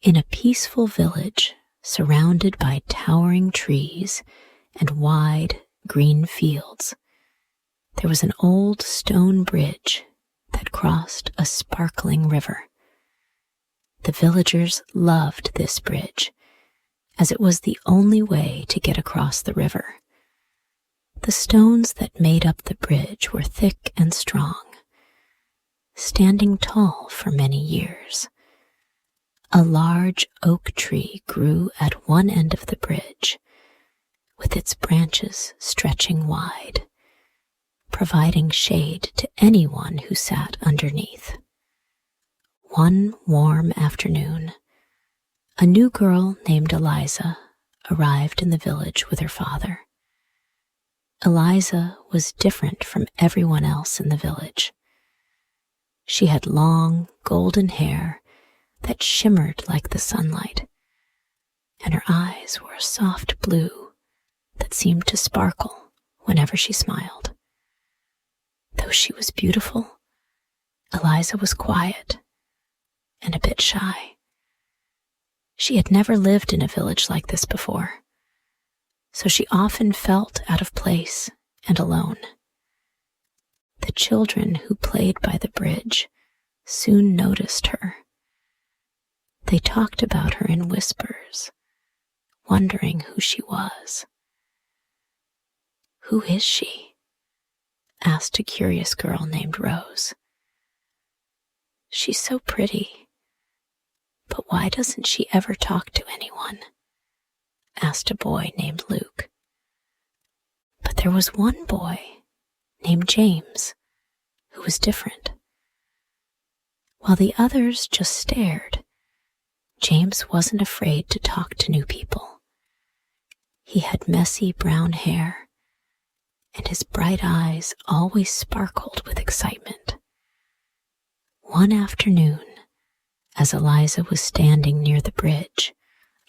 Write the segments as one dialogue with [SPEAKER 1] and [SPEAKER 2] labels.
[SPEAKER 1] In a peaceful village surrounded by towering trees and wide green fields, there was an old stone bridge that crossed a sparkling river. The villagers loved this bridge, as it was the only way to get across the river. The stones that made up the bridge were thick and strong, standing tall for many years. A large oak tree grew at one end of the bridge, with its branches stretching wide, providing shade to anyone who sat underneath. One warm afternoon, a new girl named Eliza arrived in the village with her father. Eliza was different from everyone else in the village. She had long, golden hair that shimmered like the sunlight, and her eyes were a soft blue that seemed to sparkle whenever she smiled. Though she was beautiful, Eliza was quiet and a bit shy. She had never lived in a village like this before, so she often felt out of place and alone. The children who played by the bridge soon noticed her. They talked about her in whispers, wondering who she was. "Who is she?" asked a curious girl named Rose. "She's so pretty, but why doesn't she ever talk to anyone?" asked a boy named Luke. But there was one boy named James who was different. While the others just stared, James wasn't afraid to talk to new people. He had messy brown hair, and his bright eyes always sparkled with excitement. One afternoon, as Eliza was standing near the bridge,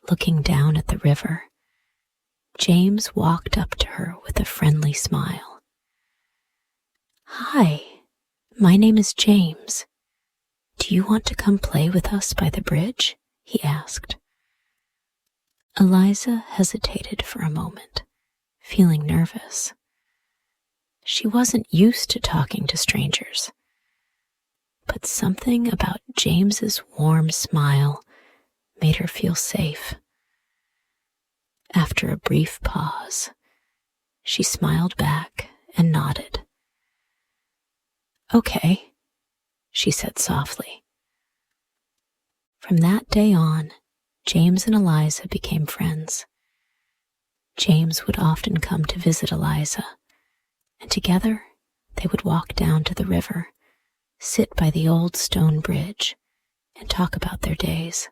[SPEAKER 1] looking down at the river, James walked up to her with a friendly smile. "Hi, my name is James. Do you want to come play with us by the bridge?" he asked. Eliza hesitated for a moment, feeling nervous. She wasn't used to talking to strangers, but something about James's warm smile made her feel safe. After a brief pause, she smiled back and nodded. "Okay," she said softly. From that day on, James and Eliza became friends. James would often come to visit Eliza, and together they would walk down to the river, sit by the old stone bridge, and talk about their days.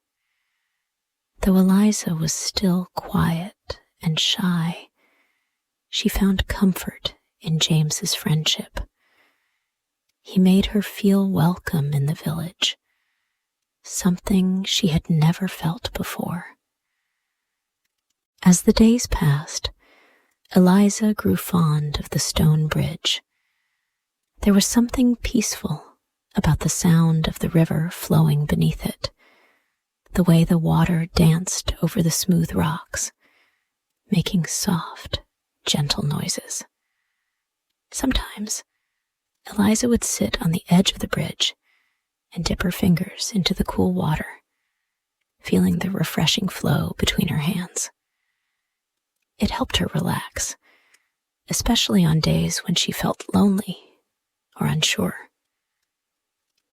[SPEAKER 1] Though Eliza was still quiet and shy, she found comfort in James's friendship. He made her feel welcome in the village, something she had never felt before. As the days passed, Eliza grew fond of the stone bridge. There was something peaceful about the sound of the river flowing beneath it, the way the water danced over the smooth rocks, making soft, gentle noises. Sometimes, Eliza would sit on the edge of the bridge and dip her fingers into the cool water, feeling the refreshing flow between her hands. It helped her relax, especially on days when she felt lonely or unsure.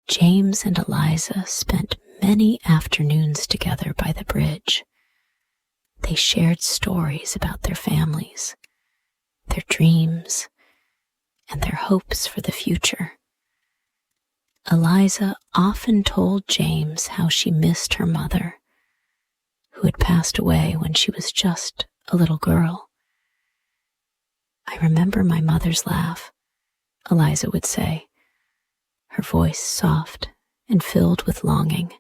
[SPEAKER 1] James and Eliza spent many afternoons together by the bridge. They shared stories about their families, their dreams, and their hopes for the future. Eliza often told James how she missed her mother, who had passed away when she was just a little girl. "I remember my mother's laugh," Eliza would say, her voice soft and filled with longing.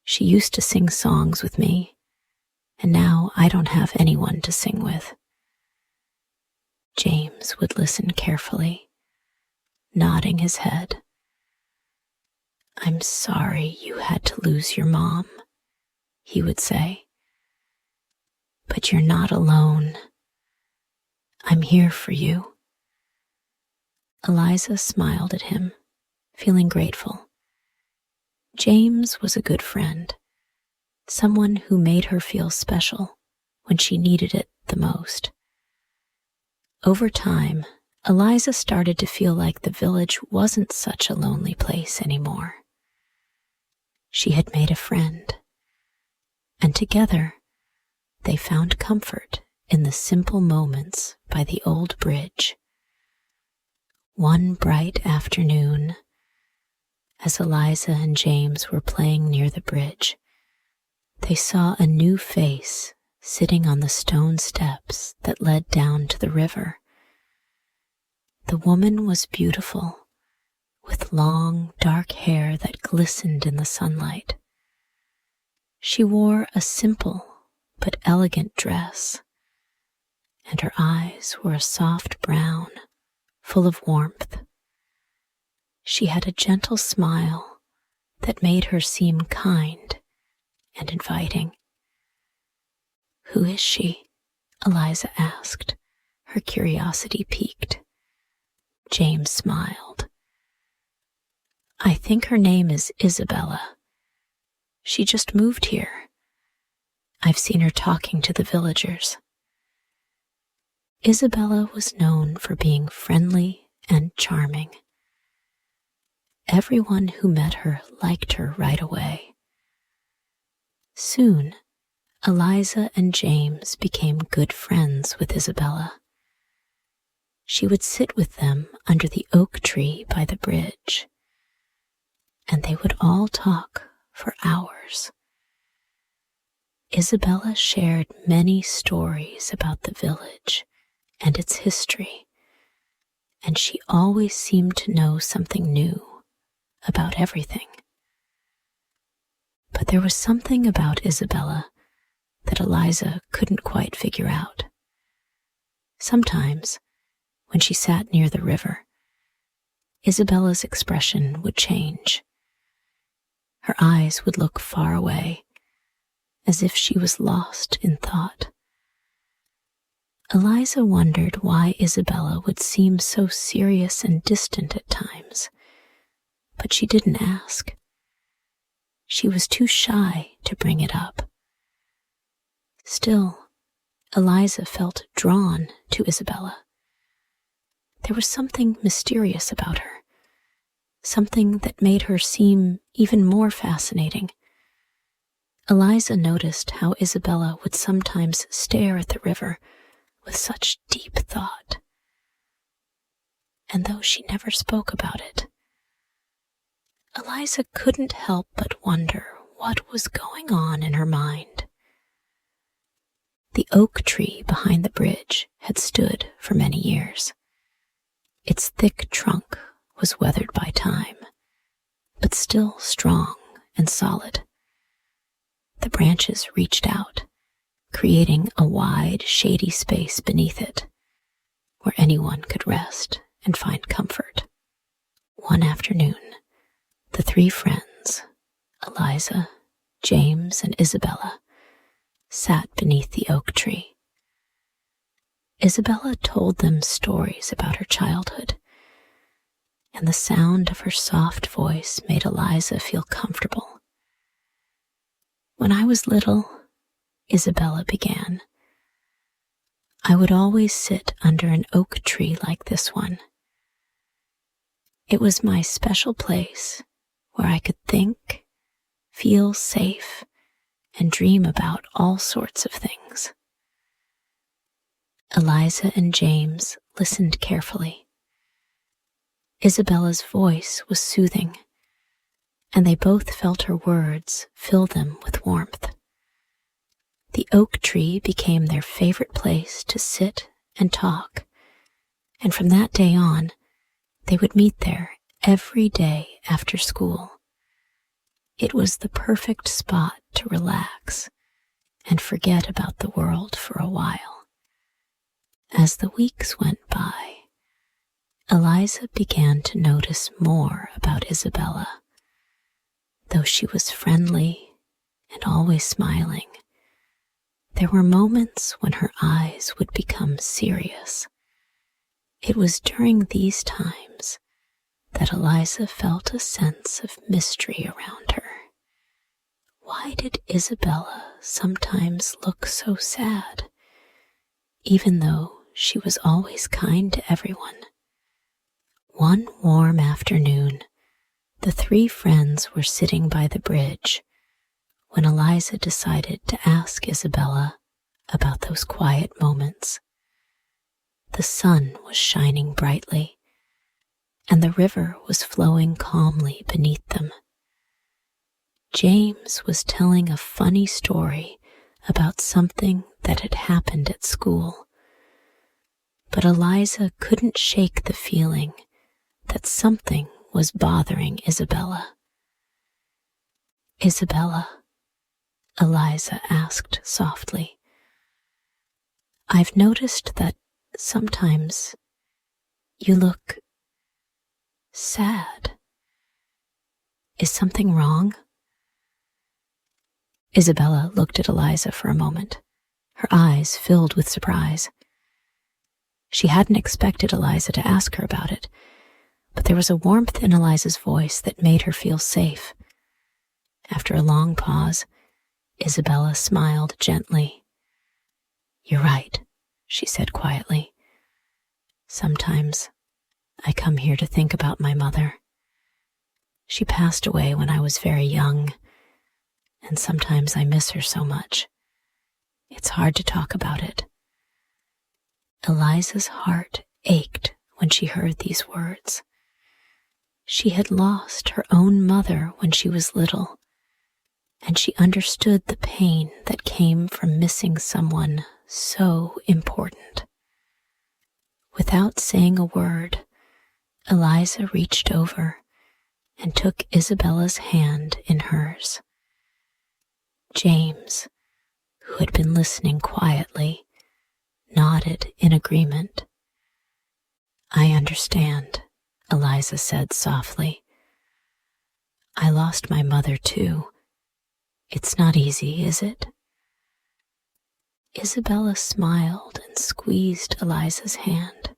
[SPEAKER 1] "She used to sing songs with me, and now I don't have anyone to sing with." James would listen carefully, nodding his head. "I'm sorry you had to lose your mom," he would say. "But you're not alone. I'm here for you." Eliza smiled at him, feeling grateful. James was a good friend, someone who made her feel special when she needed it the most. Over time, Eliza started to feel like the village wasn't such a lonely place anymore. She had made a friend, and together they found comfort in the simple moments by the old bridge. One bright afternoon, as Eliza and James were playing near the bridge, they saw a new face sitting on the stone steps that led down to the river. The woman was beautiful, with long, dark hair that glistened in the sunlight. She wore a simple but elegant dress, and her eyes were a soft brown, full of warmth. She had a gentle smile that made her seem kind and inviting. "Who is she?" Eliza asked, her curiosity piqued. James smiled. "I think her name is Isabella. She just moved here. I've seen her talking to the villagers." Isabella was known for being friendly and charming. Everyone who met her liked her right away. Soon, Eliza and James became good friends with Isabella. She would sit with them under the oak tree by the bridge, and they would all talk for hours. Isabella shared many stories about the village and its history, and she always seemed to know something new about everything. But there was something about Isabella that Eliza couldn't quite figure out. Sometimes, when she sat near the river, Isabella's expression would change. Her eyes would look far away, as if she was lost in thought. Eliza wondered why Isabella would seem so serious and distant at times, but she didn't ask. She was too shy to bring it up. Still, Eliza felt drawn to Isabella. There was something mysterious about her, something that made her seem even more fascinating. Eliza noticed how Isabella would sometimes stare at the river with such deep thought. And though she never spoke about it, Eliza couldn't help but wonder what was going on in her mind. The oak tree behind the bridge had stood for many years. Its thick trunk was weathered by time, but still strong and solid. The branches reached out, creating a wide, shady space beneath it, where anyone could rest and find comfort. One afternoon, the three friends, Eliza, James, and Isabella, sat beneath the oak tree. Isabella told them stories about her childhood, and the sound of her soft voice made Eliza feel comfortable. "When I was little," Isabella began, "I would always sit under an oak tree like this one. It was my special place where I could think, feel safe, and dream about all sorts of things." Eliza and James listened carefully. Isabella's voice was soothing, and they both felt her words fill them with warmth. The oak tree became their favorite place to sit and talk, and from that day on, they would meet there every day after school. It was the perfect spot to relax and forget about the world for a while. As the weeks went by, Eliza began to notice more about Isabella. Though she was friendly and always smiling, there were moments when her eyes would become serious. It was during these times that Eliza felt a sense of mystery around her. Why did Isabella sometimes look so sad, even though she was always kind to everyone? One warm afternoon, the three friends were sitting by the bridge when Eliza decided to ask Isabella about those quiet moments. The sun was shining brightly, and the river was flowing calmly beneath them. James was telling a funny story about something that had happened at school, but Eliza couldn't shake the feeling that something was bothering Isabella. "Isabella," Eliza asked softly, "I've noticed that sometimes you look sad. Is something wrong?" Isabella looked at Eliza for a moment, her eyes filled with surprise. She hadn't expected Eliza to ask her about it, but there was a warmth in Eliza's voice that made her feel safe. After a long pause, Isabella smiled gently. "You're right," she said quietly. "Sometimes I come here to think about my mother. She passed away when I was very young, and sometimes I miss her so much. It's hard to talk about it." Eliza's heart ached when she heard these words. She had lost her own mother when she was little, and she understood the pain that came from missing someone so important. Without saying a word, Eliza reached over and took Isabella's hand in hers. James, who had been listening quietly, nodded in agreement. "I understand," Eliza said softly. "I lost my mother too. It's not easy, is it?" Isabella smiled and squeezed Eliza's hand.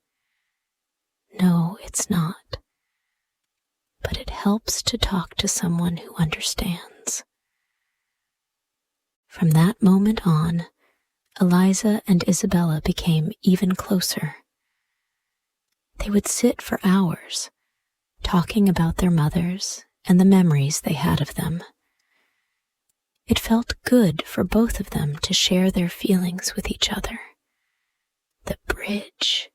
[SPEAKER 1] "No, it's not. But it helps to talk to someone who understands." From that moment on, Eliza and Isabella became even closer. They would sit for hours, talking about their mothers and the memories they had of them. It felt good for both of them to share their feelings with each other. The bridge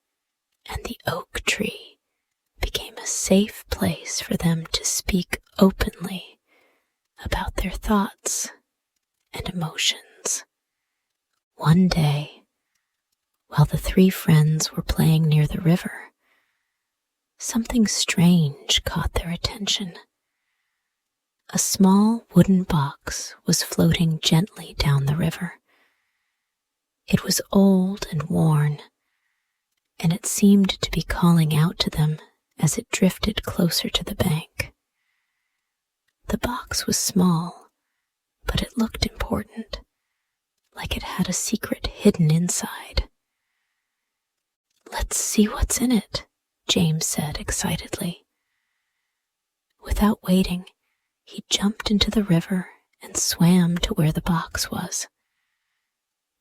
[SPEAKER 1] and the oak tree became a safe place for them to speak openly about their thoughts and emotions. One day, while the three friends were playing near the river, something strange caught their attention. A small wooden box was floating gently down the river. It was old and worn, and it seemed to be calling out to them as it drifted closer to the bank. The box was small, but it looked important, like it had a secret hidden inside. "Let's see what's in it," James said excitedly. Without waiting, he jumped into the river and swam to where the box was.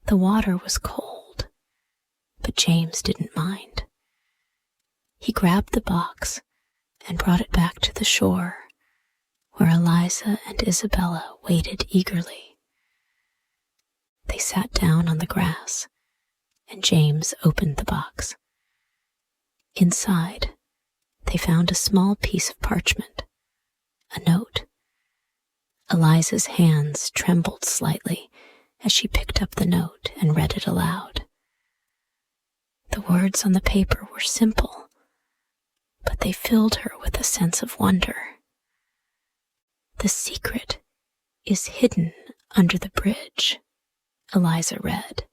[SPEAKER 1] The water was cold, but James didn't mind. He grabbed the box and brought it back to the shore, where Eliza and Isabella waited eagerly. They sat down on the grass, and James opened the box. Inside, they found a small piece of parchment, a note. Eliza's hands trembled slightly as she picked up the note and read it aloud. The words on the paper were simple, but they filled her with a sense of wonder. "The secret is hidden under the bridge," Eliza read.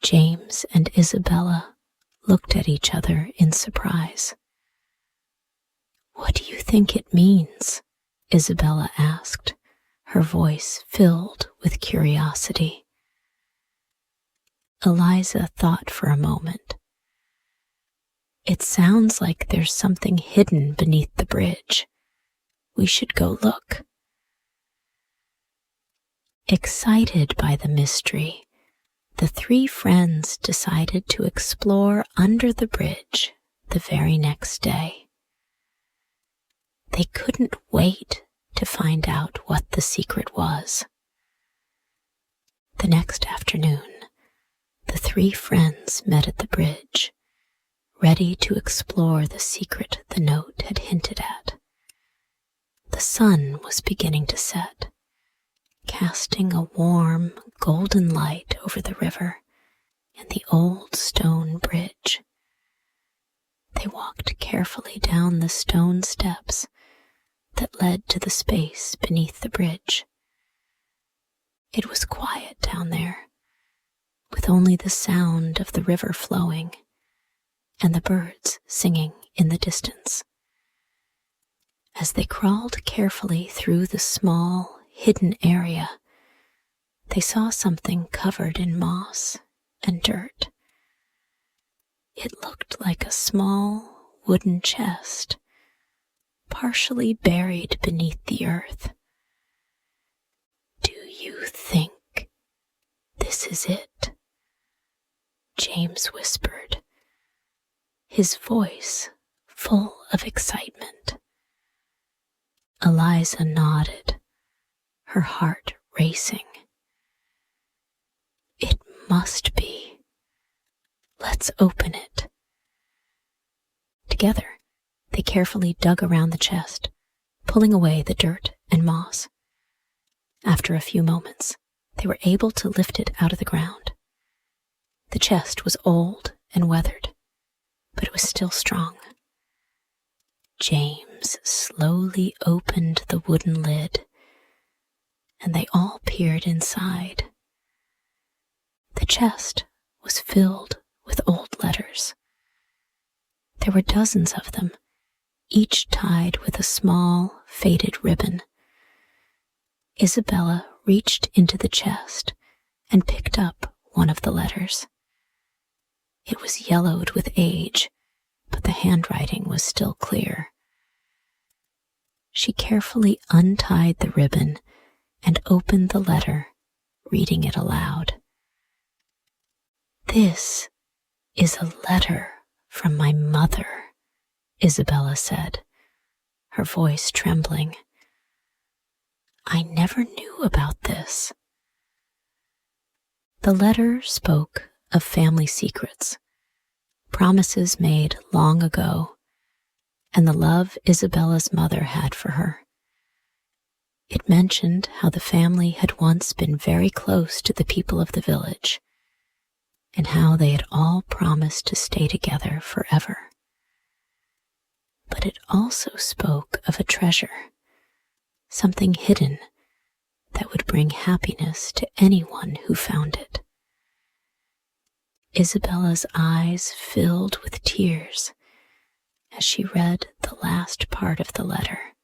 [SPEAKER 1] James and Isabella looked at each other in surprise. "What do you think it means?" Isabella asked, her voice filled with curiosity. Eliza thought for a moment. It sounds like there's something hidden beneath the bridge. We should go look. Excited by the mystery, the three friends decided to explore under the bridge the very next day. They couldn't wait to find out what the secret was. The next afternoon, the three friends met at the bridge, ready to explore the secret the note had hinted at. The sun was beginning to set, casting a warm, golden light over the river and the old stone bridge. They walked carefully down the stone steps that led to the space beneath the bridge. It was quiet down there, with only the sound of the river flowing and the birds singing in the distance. As they crawled carefully through the small, hidden area, they saw something covered in moss and dirt. It looked like a small wooden chest, partially buried beneath the earth. "Do you think this is it?" James whispered, his voice full of excitement. Eliza nodded, her heart racing. "It must be. Let's open it." Together, they carefully dug around the chest, pulling away the dirt and moss. After a few moments, they were able to lift it out of the ground. The chest was old and weathered, but it was still strong. James slowly opened the wooden lid, and they all peered inside. The chest was filled with old letters. There were dozens of them, each tied with a small, faded ribbon. Isabella reached into the chest and picked up one of the letters. It was yellowed with age, but the handwriting was still clear. She carefully untied the ribbon and opened the letter, reading it aloud. "This is a letter from my mother," Isabella said, her voice trembling. "I never knew about this." The letter spoke of family secrets, promises made long ago, and the love Isabella's mother had for her. It mentioned how the family had once been very close to the people of the village, and how they had all promised to stay together forever. But it also spoke of a treasure, something hidden that would bring happiness to anyone who found it. Isabella's eyes filled with tears as she read the last part of the letter.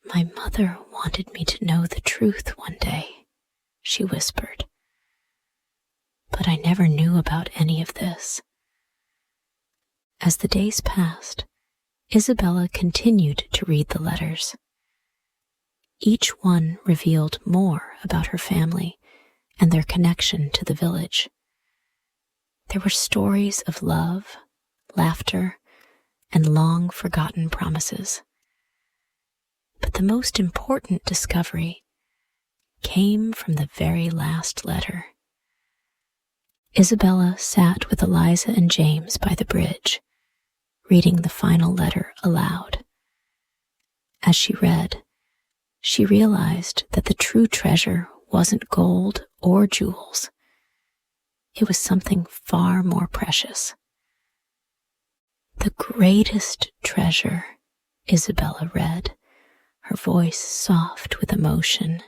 [SPEAKER 1] "My mother wanted me to know the truth one day," she whispered. "But I never knew about any of this." As the days passed, Isabella continued to read the letters. Each one revealed more about her family and their connection to the village. There were stories of love, laughter, and long-forgotten promises. But the most important discovery came from the very last letter. Isabella sat with Eliza and James by the bridge, reading the final letter aloud. As she read, she realized that the true treasure wasn't gold or jewels. It was something far more precious. "The greatest treasure," Isabella read, her voice soft with emotion,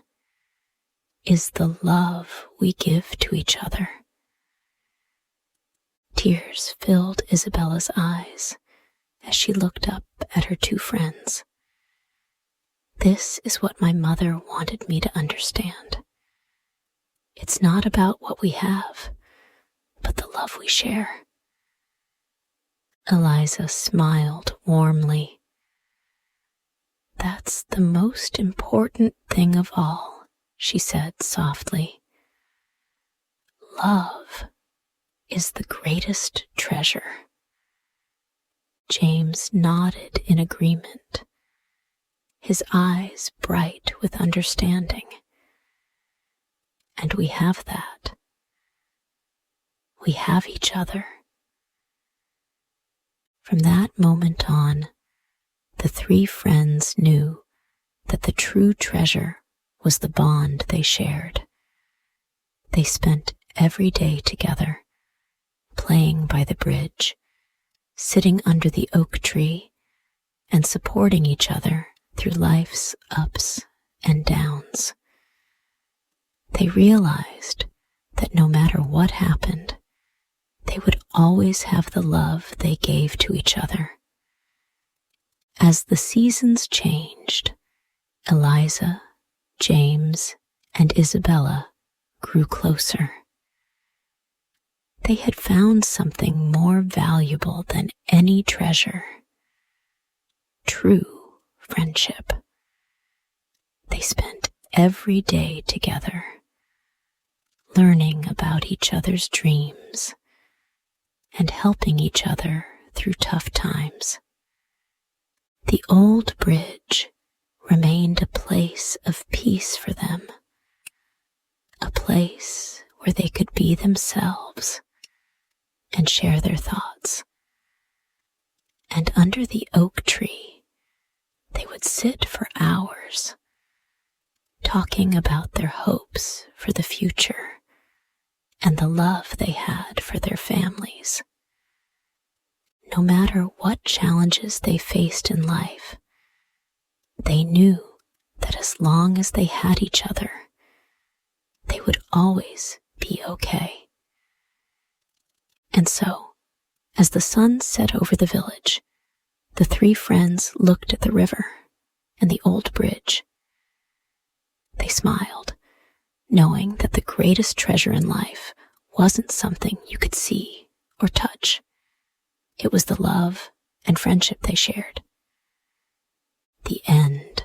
[SPEAKER 1] "is the love we give to each other." Tears filled Isabella's eyes as she looked up at her two friends. This is what my mother wanted me to understand. It's not about what we have, but the love we share." Eliza smiled warmly. "That's the most important thing of all," she said softly. "Love is the greatest treasure." James nodded in agreement, his eyes bright with understanding. "And we have that. We have each other." From that moment on, the three friends knew that the true treasure was the bond they shared. They spent every day together, playing by the bridge, sitting under the oak tree, and supporting each other through life's ups and downs. They realized that no matter what happened, they would always have the love they gave to each other. As the seasons changed, Eliza, James, and Isabella grew closer. They had found something more valuable than any treasure: true friendship. They spent every day together, learning about each other's dreams and helping each other through tough times. The old bridge remained a place of peace for them, a place where they could be themselves and share their thoughts. And under the oak tree, they would sit for hours, talking about their hopes for the future and the love they had for their families. No matter what challenges they faced in life, they knew that as long as they had each other, they would always be okay. And so, as the sun set over the village, the three friends looked at the river and the old bridge. They smiled, knowing that the greatest treasure in life wasn't something you could see or touch. It was the love and friendship they shared. The end.